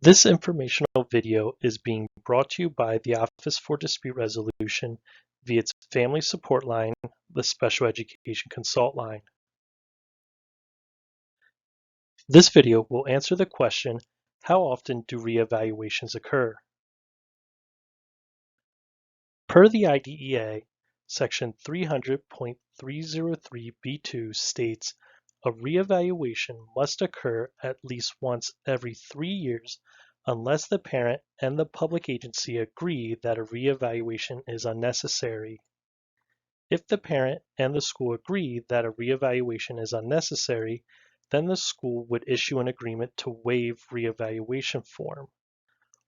This informational video is being brought to you by the Office for Dispute Resolution via its Family Support Line, the Special Education Consult Line. This video will answer the question, how often do reevaluations occur? Per the IDEA, Section 300.303b2 states, a reevaluation must occur at least once every 3 years unless the parent and the public agency agree that a reevaluation is unnecessary. If the parent and the school agree that a reevaluation is unnecessary, then the school would issue an agreement to waive reevaluation form.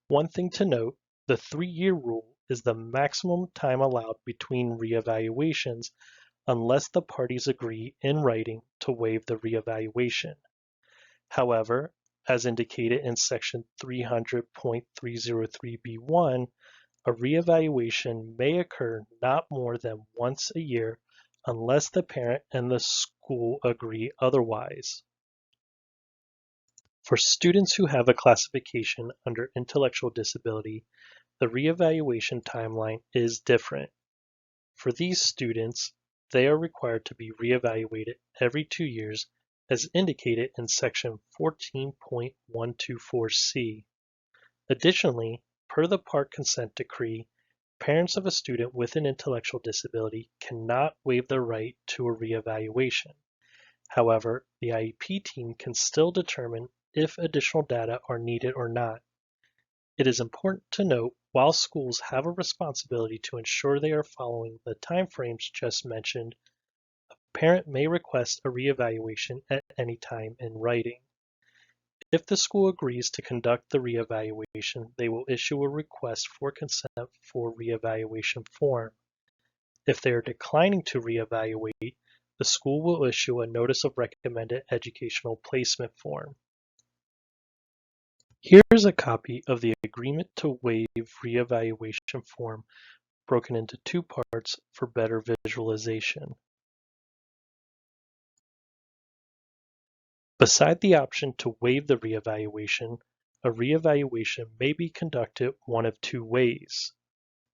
One thing to note, the 3-year rule is the maximum time allowed between reevaluations unless the parties agree in writing to waive the reevaluation. However, as indicated in Section 300.303b1, a reevaluation may occur not more than once a year unless the parent and the school agree otherwise. For students who have a classification under intellectual disability, the reevaluation timeline is different. For these students, they are required to be reevaluated every 2 years as indicated in Section 14.124C. Additionally, per the Part Consent Decree, parents of a student with an intellectual disability cannot waive their right to a reevaluation. However, the IEP team can still determine if additional data are needed or not. It is important to note, while schools have a responsibility to ensure they are following the timeframes just mentioned, a parent may request a reevaluation at any time in writing. If the school agrees to conduct the reevaluation, they will issue a request for consent for reevaluation form. If they are declining to reevaluate, the school will issue a Notice of Recommended Educational Placement form. Here's a copy of the Agreement to Waive Reevaluation form broken into 2 parts for better visualization. Beside the option to waive the reevaluation, a reevaluation may be conducted one of 2 ways.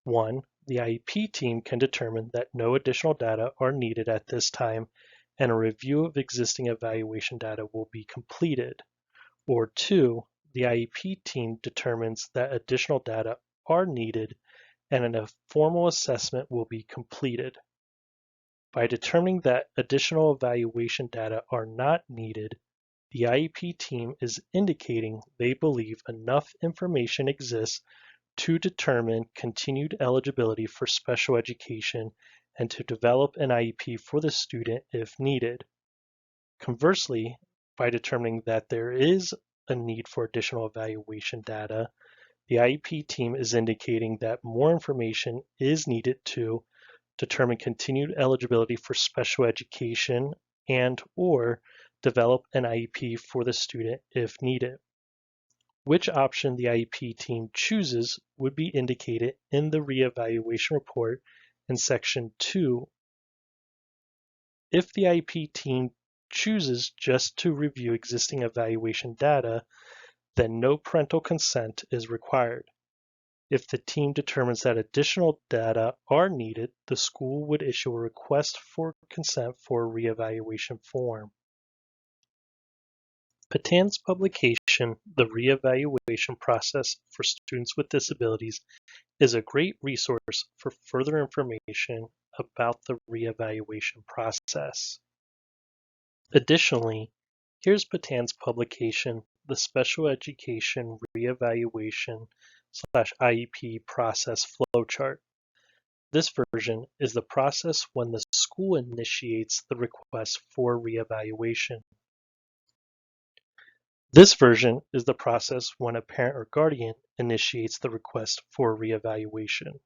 1. The IEP team can determine that no additional data are needed at this time and a review of existing evaluation data will be completed. Or 2. The IEP team determines that additional data are needed and a formal assessment will be completed. By determining that additional evaluation data are not needed, the IEP team is indicating they believe enough information exists to determine continued eligibility for special education and to develop an IEP for the student if needed. Conversely, by determining that there is a need for additional evaluation data, the IEP team is indicating that more information is needed to determine continued eligibility for special education and/or develop an IEP for the student if needed. Which option the IEP team chooses would be indicated in the reevaluation report in Section 2. If the IEP team chooses just to review existing evaluation data, then no parental consent is required. If the team determines that additional data are needed, the school would issue a request for consent for a reevaluation form. Patan's publication, The Reevaluation Process for Students with Disabilities, is a great resource for further information about the reevaluation process. Additionally, here's Patan's publication, The Special Education Reevaluation/IEP Process Flowchart. This version is the process when the school initiates the request for reevaluation. This version is the process when a parent or guardian initiates the request for reevaluation.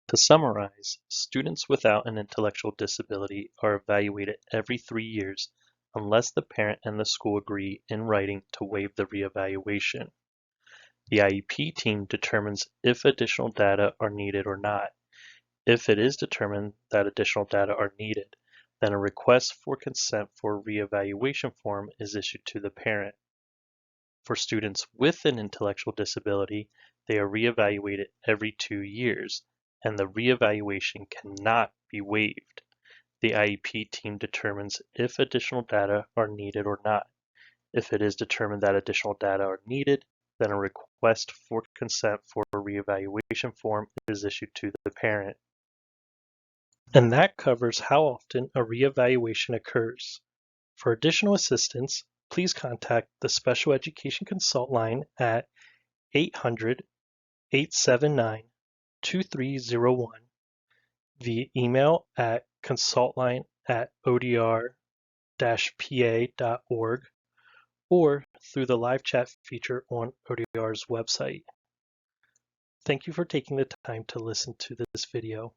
To summarize, students without an intellectual disability are evaluated every 3 years unless the parent and the school agree in writing to waive the reevaluation. The IEP team determines if additional data are needed or not. If it is determined that additional data are needed, then a request for consent for reevaluation form is issued to the parent. For students with an intellectual disability, they are reevaluated every 2 years, and the reevaluation cannot be waived. The IEP team determines if additional data are needed or not. If it is determined that additional data are needed, then a request for consent for a reevaluation form is issued to the parent. And that covers how often a reevaluation occurs. For additional assistance, please contact the Special Education Consult line at 800-879-2301, via email at consultline@odr-pa.org, or through the live chat feature on ODR's website. Thank you for taking the time to listen to this video.